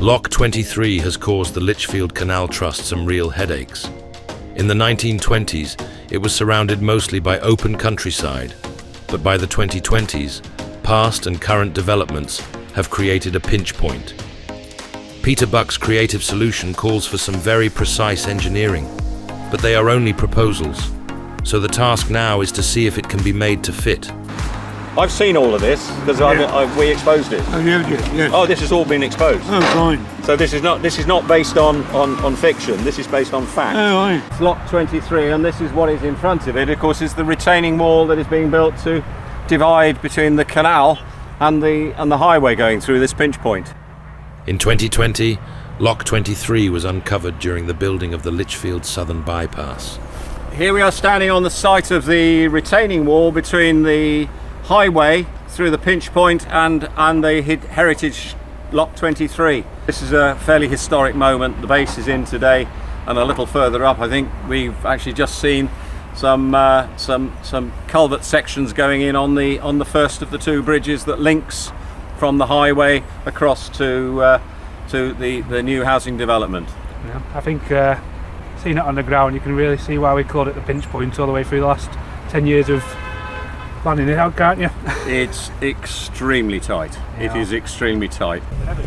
Lock 23 has caused the Lichfield Canal Trust some real headaches. In the 1920s, it was surrounded mostly by open countryside, but by the 2020s, past and current developments have created a pinch point. Peter Buck's creative solution calls for some very precise engineering, but they are only proposals, so the task now is to see if it can be made to fit. I've seen all of this because we exposed it. Oh, you did, yes. Oh, this has all been exposed. Oh, fine. So this is not based on fiction. This is based on fact. Oh, right. It's Lock 23, and this is what is in front of it. Of course, is the retaining wall that is being built to divide between the canal and the highway going through this pinch point. In 2020, Lock 23 was uncovered during the building of the Lichfield Southern Bypass. Here we are standing on the site of the retaining wall between the highway through the pinch point and the heritage Lock 23. This is a fairly historic moment. The base is in today, and a little further up I think we've actually just seen some culvert sections going in on the first of the two bridges that links from the highway across to the new housing development. Yeah, I think seeing it on the ground, you can really see why we called it the pinch point all the way through the last 10 years of planning it out, can't you? It's extremely tight. Yeah. It is extremely tight. There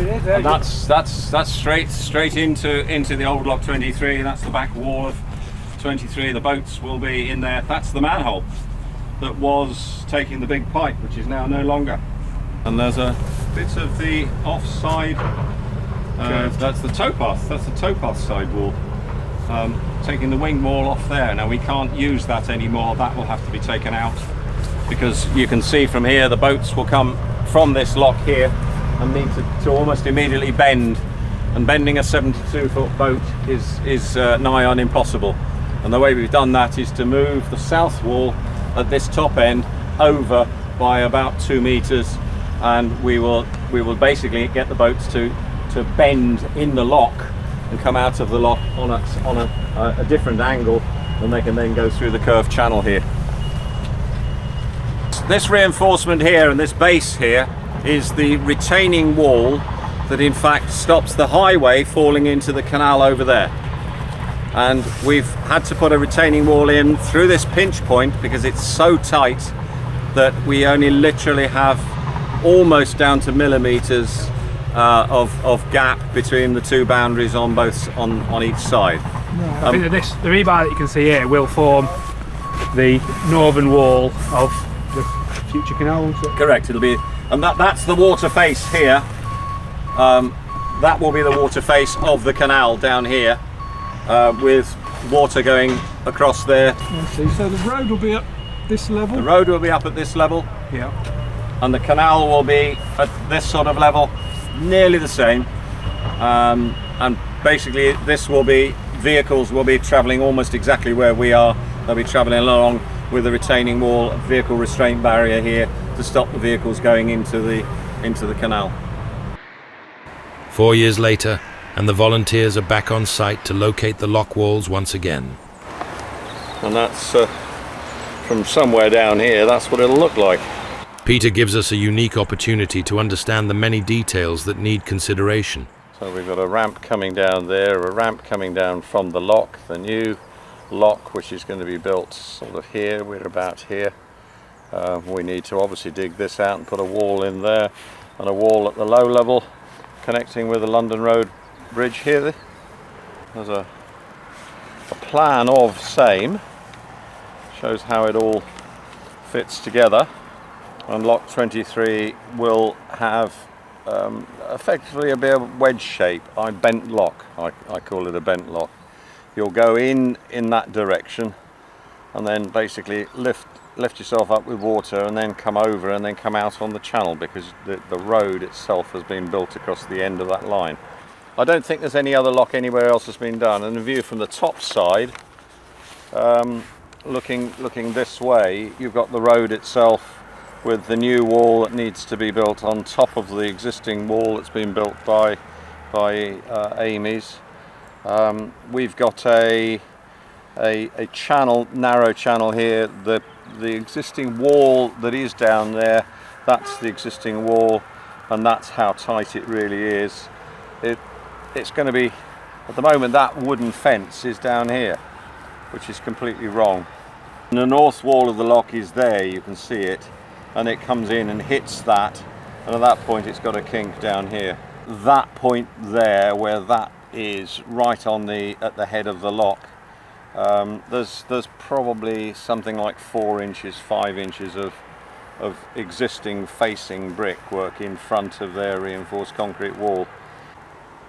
it is. And that's straight into the old Lock 23. That's the back wall of 23. The boats will be in there. That's the manhole that was taking the big pipe, which is now no longer. And there's a bit of the offside. That's the towpath. That's the towpath side wall. Taking the wing wall off there. Now we can't use that anymore. That will have to be taken out because you can see from here the boats will come from this lock here and need to almost immediately bend. And bending a 72-foot boat is nigh on impossible. And the way we've done that is to move the south wall at this top end over by about 2 meters, and we will basically get the boats to bend in the lock and come out of the lock on a different angle, and they can then go through the curved channel here. This reinforcement here and this base here is the retaining wall that in fact stops the highway falling into the canal over there. And we've had to put a retaining wall in through this pinch point because it's so tight that we only literally have almost down to millimeters of gap between the two boundaries on each side. I think that the rebar that you can see here will form the northern wall of the future canal, won't it? Correct, it'll be, and that's the water face here. That will be the water face of the canal down here, with water going across there. Okay, so the road will be up this level? The road will be up at this level. Yeah. And the canal will be at this sort of level, nearly the same. And basically vehicles will be travelling almost exactly where we are. They'll be travelling along with a retaining wall, a vehicle restraint barrier here to stop the vehicles going into the canal. 4 years later, and the volunteers are back on site to locate the lock walls once again. And that's from somewhere down here, that's what it'll look like. Peter gives us a unique opportunity to understand the many details that need consideration. So we've got a ramp coming down there, a ramp coming down from the lock, the new lock which is going to be built sort of here, we're about here. We need to obviously dig this out and put a wall in there, and a wall at the low level connecting with the London Road bridge here. There's a plan of same, shows how it all fits together, and Lock 23 will have effectively a bit of wedge shape, a bent lock. I call it a bent lock. You'll go in that direction and then basically lift yourself up with water and then come over and then come out on the channel, because the road itself has been built across the end of that line. I don't think there's any other lock anywhere else that's been done. And the view from the top side, looking this way, you've got the road itself with the new wall that needs to be built on top of the existing wall that's been built by Amy's. We've got a channel, narrow channel here. The existing wall that is down there That's the existing wall, and that's how tight it really is. It's going to be, at the moment, that wooden fence is down here, which is completely wrong. And the north wall of the lock is there, you can see it, and it comes in and hits that, and at that point it's got a kink down here. That point there, where that is right on at the head of the lock, there's probably something like 4 inches, 5 inches of existing facing brickwork in front of their reinforced concrete wall.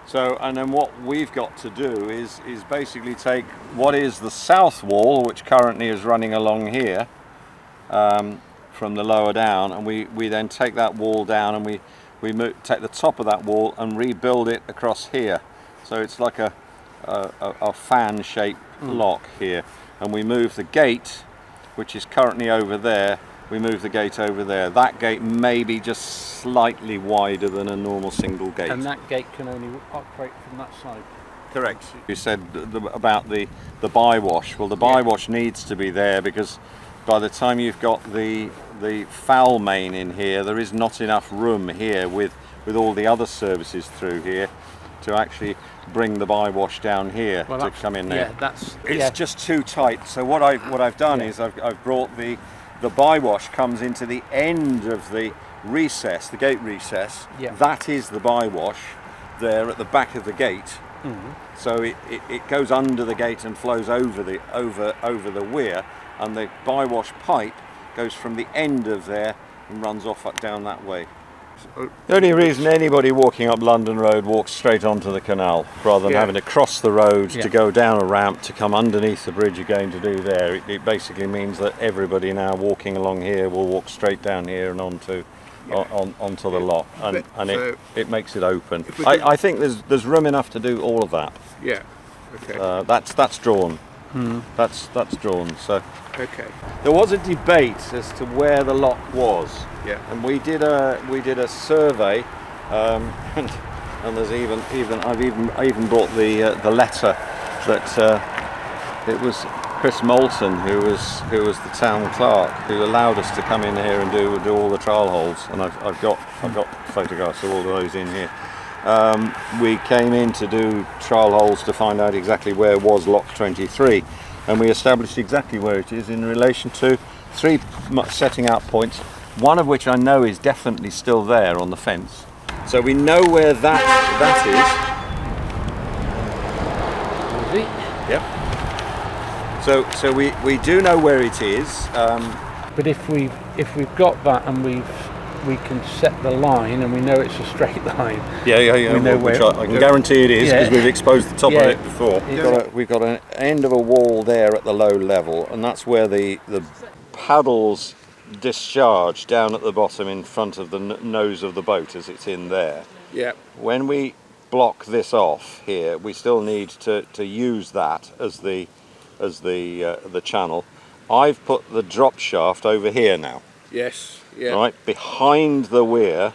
So, and then what we've got to do is basically take what is the south wall, which currently is running along here from the lower down, and we then take that wall down and we take the top of that wall and rebuild it across here. So it's like a fan-shaped lock here, and we move the gate, which is currently over there. We move the gate over there. That gate may be just slightly wider than a normal single gate. And that gate can only operate from that side. Correct. You said about the bywash. Well, the bywash needs to be there because by the time you've got the foul main in here, there is not enough room here with all the other services through here to actually bring the bywash down here to come in there. Yeah, it's just too tight. So what I've done is I've brought the bywash comes into the end of the recess, the gate recess. Yeah. That is the bywash there at the back of the gate. Mm-hmm. So it goes under the gate and flows over the weir, and the bywash pipe goes from the end of there and runs off down that way. The only reason anybody walking up London Road walks straight onto the canal rather than having to cross the road to go down a ramp to come underneath the bridge again to do there, it basically means that everybody now walking along here will walk straight down here and onto the lock, and it makes it open. I think there's room enough to do all of that. Yeah. Okay. That's drawn. That's drawn. So Okay. there was a debate as to where the lock was. Yeah. And we did a survey, and there's I even brought the letter that it was Chris Moulton who was the town clerk who allowed us to come in here and do all the trial holes, and I've got photographs of all of those in here. We came in to do trial holes to find out exactly where was lock 23, and we established exactly where it is in relation to 3 setting out points, one of which I know is definitely still there on the fence. So we know where that is. Yep. So we do know where it is. But if we've got that and we can set the line and we know it's a straight line. Yeah. We know where I can guarantee it is because we've exposed the top of it before. Yeah. We've got an end of a wall there at the low level, and that's where the paddles discharge down at the bottom in front of the nose of the boat as it's in there. Yeah. When we block this off here, we still need to use that as the channel. I've put the drop shaft over here now. Yes. Yeah. Right behind the weir.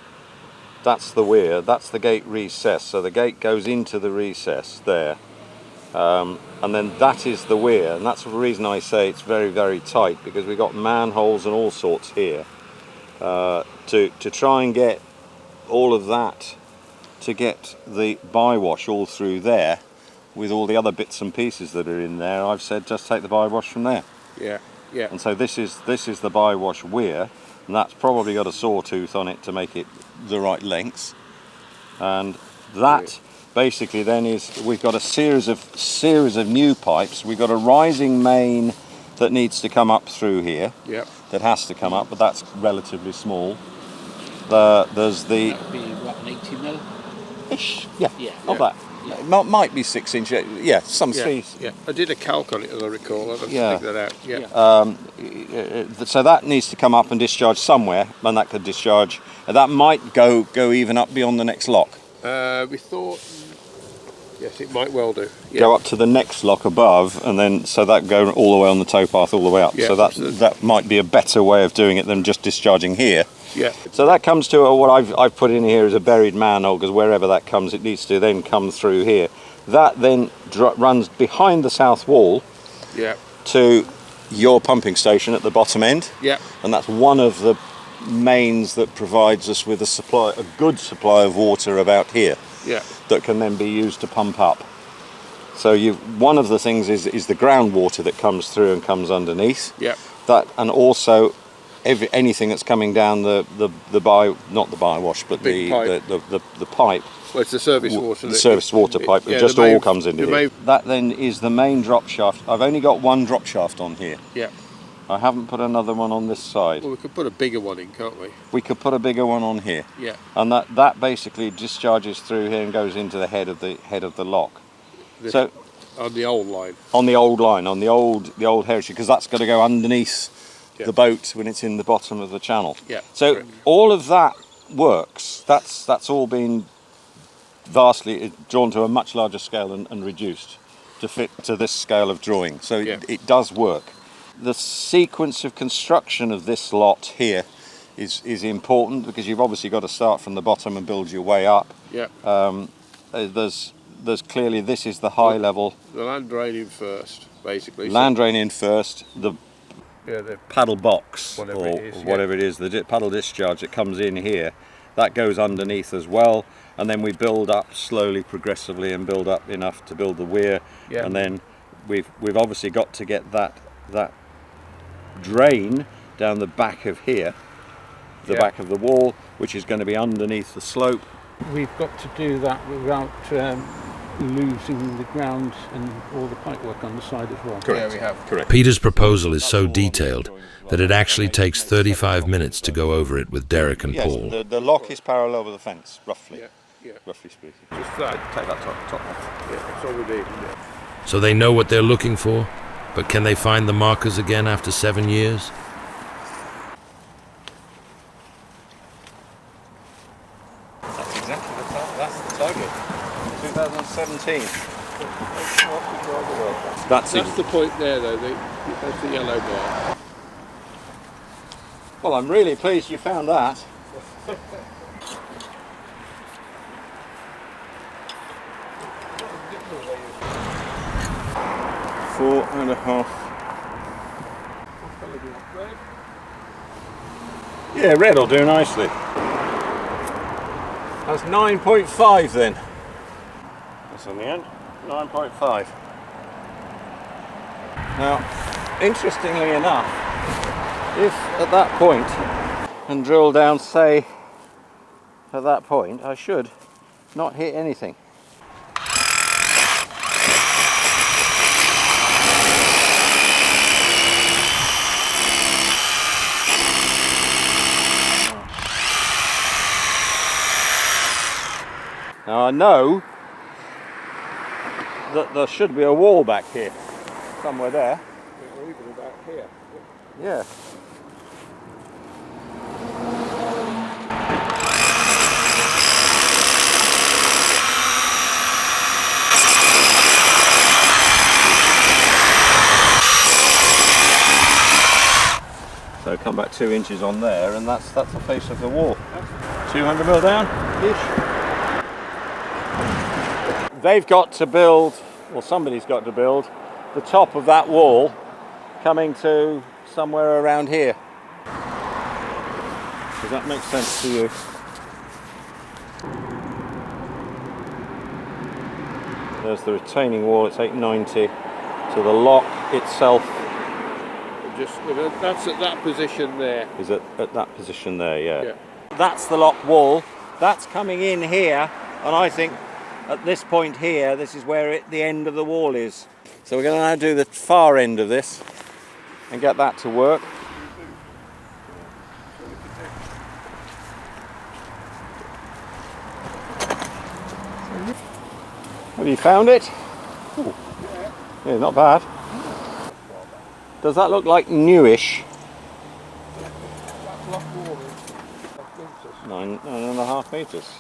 That's the weir. That's the gate recess. So the gate goes into the recess there, and then that is the weir. And that's the reason I say it's very, very tight, because we've got manholes and all sorts here. To try and get all of that, to get the bywash all through there, with all the other bits and pieces that are in there, I've said just take the bywash from there. Yeah. Yeah. And so this is the bywash weir, and that's probably got a sawtooth on it to make it the right length. And that basically then is, we've got a series of new pipes. We've got a rising main that needs to come up through here. Yep. That has to come up, but that's relatively small. There's the That would be what, an 18 mil? ish, Yeah. of that. It might be 6 inch. Yeah, some speed. Yeah. I did a calc on it, as I recall. I'll have to dig that out. Yeah. So that needs to come up and discharge somewhere, and that could discharge. That might go even up beyond the next lock. We thought. Yes, it might well do. Yeah. Go up to the next lock above, and then so that go all the way on the towpath all the way up. Yeah, so that might be a better way of doing it than just discharging here. Yeah. So that comes to what I've put in here is a buried manhole, because wherever that comes, it needs to then come through here. That then runs behind the south wall. Yeah. To your pumping station at the bottom end. Yeah. And that's one of the mains that provides us with a good supply of water about here. Yeah. That can then be used to pump up. So one of the things is the groundwater that comes through and comes underneath. Yeah. That, and also anything that's coming down not the bywash, but the pipe. Well, it's the surface water. The surface water pipe. It just all comes into here. That then is the main drop shaft. I've only got one drop shaft on here. Yeah. I haven't put another one on this side. Well, we could put a bigger one in, can't we? We could put a bigger one on here. Yeah. And that basically discharges through here and goes into the head of the lock. So on the old line. On the old line, on the old heritage, because that's got to go underneath the boat when it's in the bottom of the channel. Yeah. So correct. all of that works. That's all been vastly drawn to a much larger scale and reduced to fit to this scale of drawing. So it does work. The sequence of construction of this lot here is important, because you've obviously got to start from the bottom and build your way up. Yeah. There's clearly, this is the high level. The land draining first, basically. Land draining first, the paddle box, whatever it is, the paddle discharge that comes in here, that goes underneath as well, and then we build up slowly, progressively, and build up enough to build the weir, and then we've obviously got to get that drain down the back of here, the back of the wall, which is going to be underneath the slope. We've got to do that without losing the ground and all the pipework on the side as well. Correct. Yeah, we have. Correct. Peter's proposal is so detailed that it actually takes 35 minutes to go over it with Derek and Paul. Yes, the lock is parallel with the fence, roughly. Yeah. Roughly speaking. Just that. Take that top off. Yeah, that's all we need. Yeah. So they know what they're looking for, but can they find the markers again after 7 years? That's exactly that's the target. 2017. That's the point there, though. That's the yellow bar. Well, I'm really pleased you found that. Four and a half. Yeah, red will do nicely. That's 9.5 then. That's on the end. 9.5. Now, interestingly enough, if at that point, and drill down, say, at that point, I should not hit anything. Now I know that there should be a wall back here, somewhere there. Or even about here. Yeah. So come back 2 inches on there, and that's the face of the wall. 200 mil down-ish. They've got to build, or somebody's got to build, the top of that wall coming to somewhere around here. Does that make sense to you? There's the retaining wall, it's 890. So the lock itself that's at that position there. is at that position there, yeah. That's the lock wall. That's coming in here, and I think at this point here, this is where the end of the wall is. So we're going to now do the far end of this and get that to work. Have you found it? Ooh. Yeah, not bad. Does that look like newish? 9.5 meters.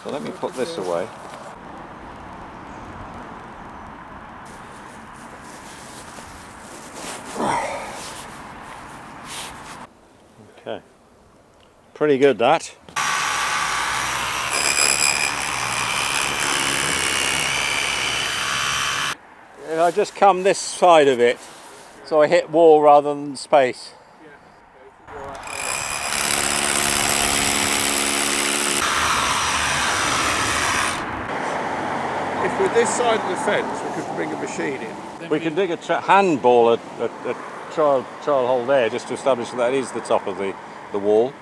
So let me put this away. Okay. Pretty good, that. I just come this side of it, so I hit wall rather than space. this side of the fence, we could bring a machine in. We can dig a handball a trial hole there just to establish that is the top of the wall.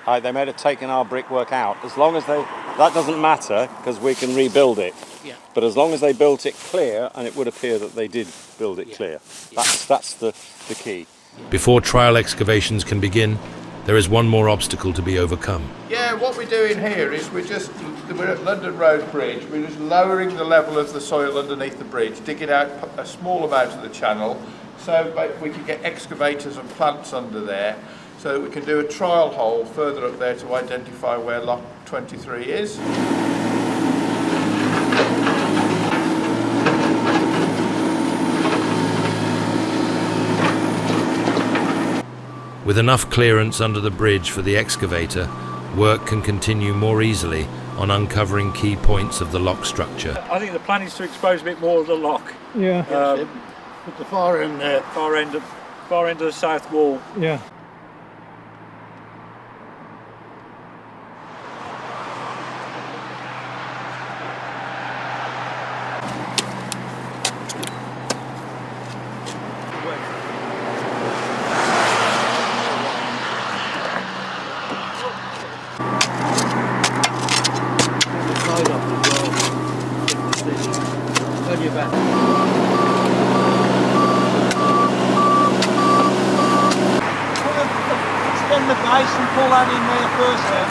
They may have taken our brickwork out. As long as that doesn't matter because we can rebuild it. Yeah. But as long as they built it clear, and it would appear that they did build it clear, that's the key. Before trial excavations can begin, there is one more obstacle to be overcome. Yeah, what we're doing here is we're at London Road Bridge. We're just lowering the level of the soil underneath the bridge, digging out a small amount of the channel, so we can get excavators and plants under there, so that we can do a trial hole further up there to identify where Lock 23 is. With enough clearance under the bridge for the excavator, work can continue more easily on uncovering key points of the lock structure. I think the plan is to expose a bit more of the lock. Yeah. At the far end there. Far end of the south wall. Yeah. Extend the base and pull that in there first then.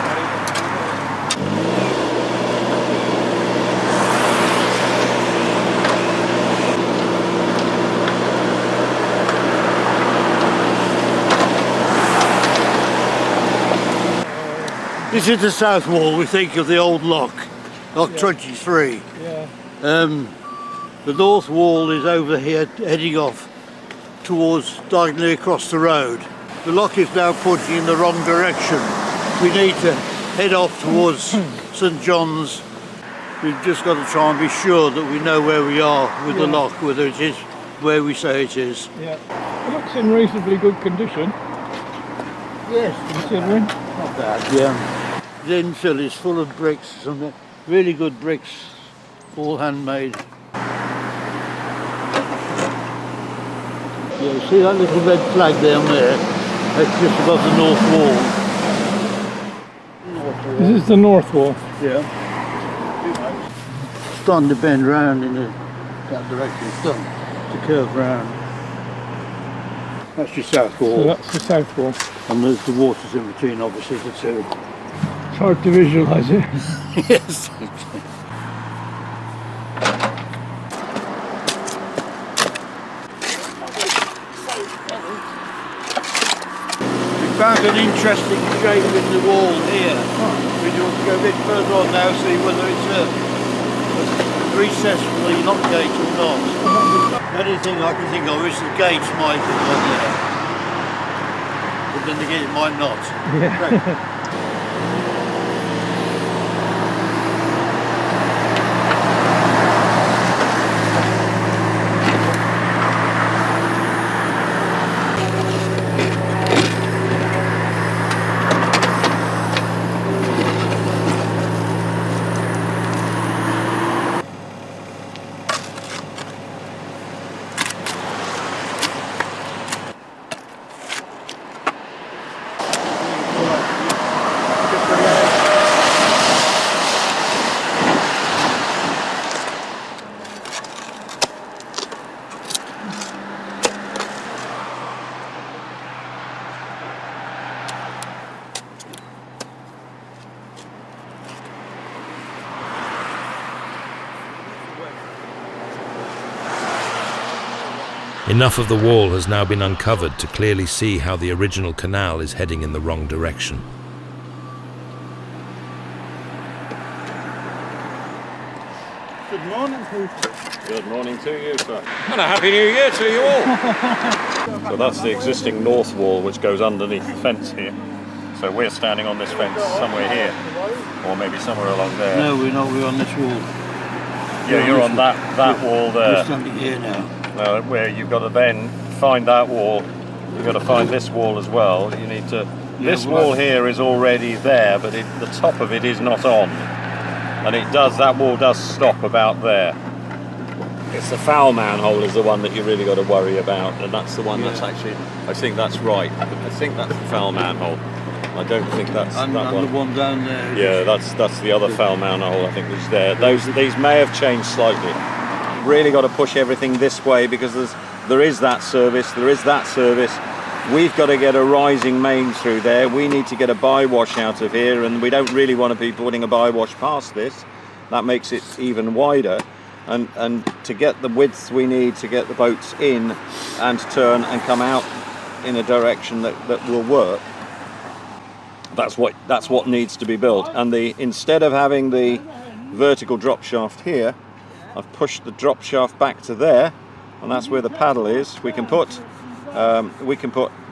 This is the south wall, we think, of the old lock 23. Yeah. The north wall is over here, heading off towards diagonally across the road. The lock is now pointing in the wrong direction. We need to head off towards St John's. We've just got to try and be sure that we know where we are with the lock, whether it is where we say it is. Yeah. It looks in reasonably good condition. Yes, Considering. not bad. Yeah. The infill is full of bricks, some really good bricks, all handmade. Yeah, see that little red flag down there? That's just above the north wall. This is the north wall. Yeah. Starting to bend round in that direction. It's starting to curve round. That's your south wall. So that's the south wall. And there's the waters in between, obviously, the two. It's hard to visualise it. Yes. Found an interesting shape in the wall here. We want to go a bit further on now, see whether it's a recess for the lock gate or not. The only thing I can think of is the gates might be on there. But then again it might not. Yeah. Enough of the wall has now been uncovered to clearly see how the original canal is heading in the wrong direction. Good morning. Good morning to you, sir. And a Happy New Year to you all. So that's the existing north wall which goes underneath the fence here. So we're standing on this fence somewhere here, or maybe somewhere along there. No, we're not. We're on this wall. Yeah, you're on that wall there. We're standing here now. Where you've got to then find that wall. You've got to find this wall as well. You need to. This wall here is already there, but the top of it is not on. and that wall does stop about there. It's the foul manhole is the one that you really got to worry about, and that's the one that's actually, I think that's right. I think that's the foul manhole. I don't think that's And that one. the one down there. Yeah, that's the other foul manhole I think was there. These may have changed slightly. Really got to push everything this way because there is that service, We've got to get a rising main through there. We need to get a bywash out of here, and we don't really want to be putting a bywash past this. That makes it even wider. And to get the width we need to get the boats in and turn and come out in a direction that will work. That's what needs to be built. And instead of having the vertical drop shaft here, I've pushed the drop shaft back to there, and that's where the paddle is. We can put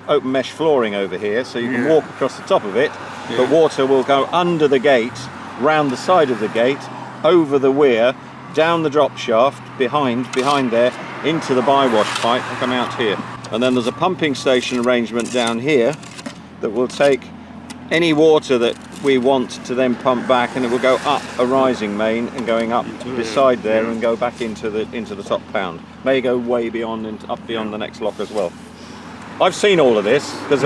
open mesh flooring over here, so you can walk across the top of it. The water will go under the gate, round the side of the gate, over the weir, down the drop shaft, behind there, into the bywash pipe and come out here. And then there's a pumping station arrangement down here that will take any water that we want to then pump back, and it will go up a rising main and going up beside there and go back into the top pound. May go way beyond and up beyond the next lock as well. I've seen all of this because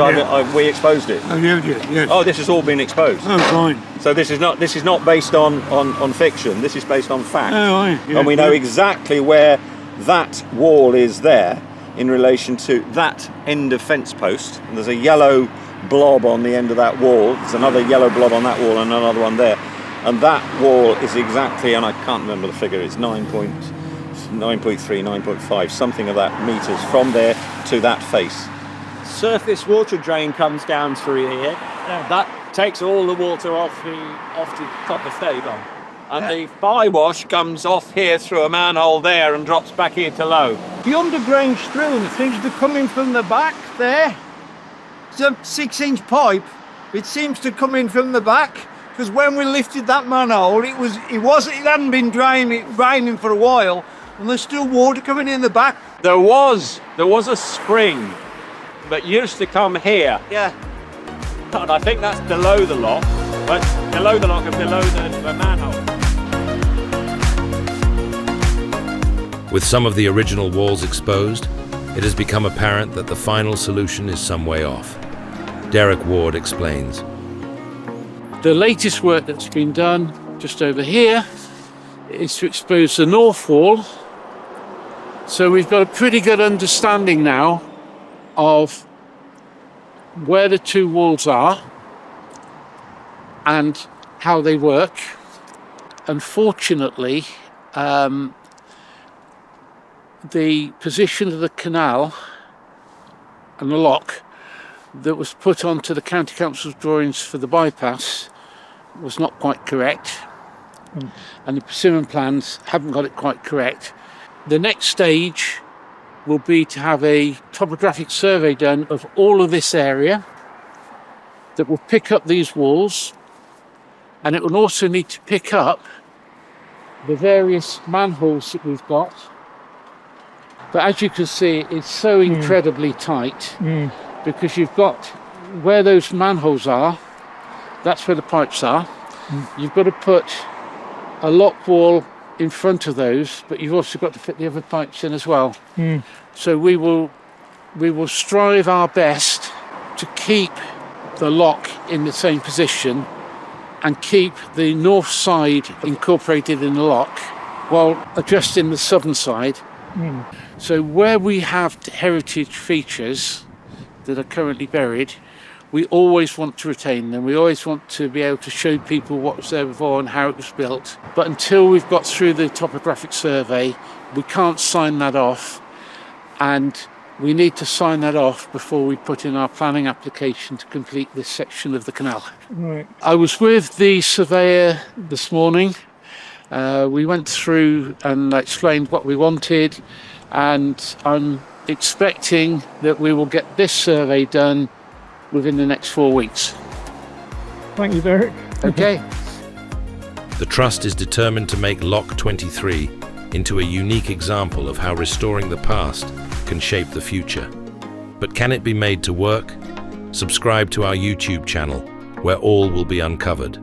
we exposed it. Oh, you did, yes. Oh, this has all been exposed. Oh, fine. So this is not based on fiction. This is based on fact. Oh, right. Yeah, and we know exactly where that wall is there in relation to that end of fence post. And there's a yellow blob on the end of that wall. There's another yellow blob on that wall and another one there. And that wall is exactly, and I can't remember the figure, it's 9.3, 9.5, something of that meters from there to that face. Surface water drain comes down through here. That takes all the water off the top of Avon. And the bywash comes off here through a manhole there and drops back here to low. The underground stream seems to come in from the back there. It's a 6-inch pipe. It seems to come in from the back, because when we lifted that manhole, it hadn't been raining for a while, and there's still water coming in the back. There was a spring that used to come here. Yeah. And I think that's below the lock, but below the lock and below the manhole. With some of the original walls exposed, it has become apparent that the final solution is some way off. Derek Ward explains. The latest work that's been done just over here is to expose the north wall. So we've got a pretty good understanding now of where the two walls are and how they work. Unfortunately, the position of the canal and the lock that was put onto the County Council's drawings for the bypass was not quite correct, and the Persimmon plans haven't got it quite correct. The next stage will be to have a topographic survey done of all of this area that will pick up these walls, and it will also need to pick up the various manholes that we've got. But as you can see, it's so incredibly tight because you've got where those manholes are, that's where the pipes are. You've got to put a lock wall in front of those, but you've also got to fit the other pipes in as well. So we will strive our best to keep the lock in the same position and keep the north side incorporated in the lock while adjusting the southern side. So where we have heritage features that are currently buried, we always want to retain them. We always want to be able to show people what was there before and how it was built. But until we've got through the topographic survey, we can't sign that off, and we need to sign that off before we put in our planning application to complete this section of the canal. Right. I was with the surveyor this morning. We went through and explained what we wanted, and I'm expecting that we will get this survey done within the next 4 weeks. Thank you, Derek. Okay. The Trust is determined to make Lock 23 into a unique example of how restoring the past can shape the future. But can it be made to work? Subscribe to our YouTube channel, where all will be uncovered.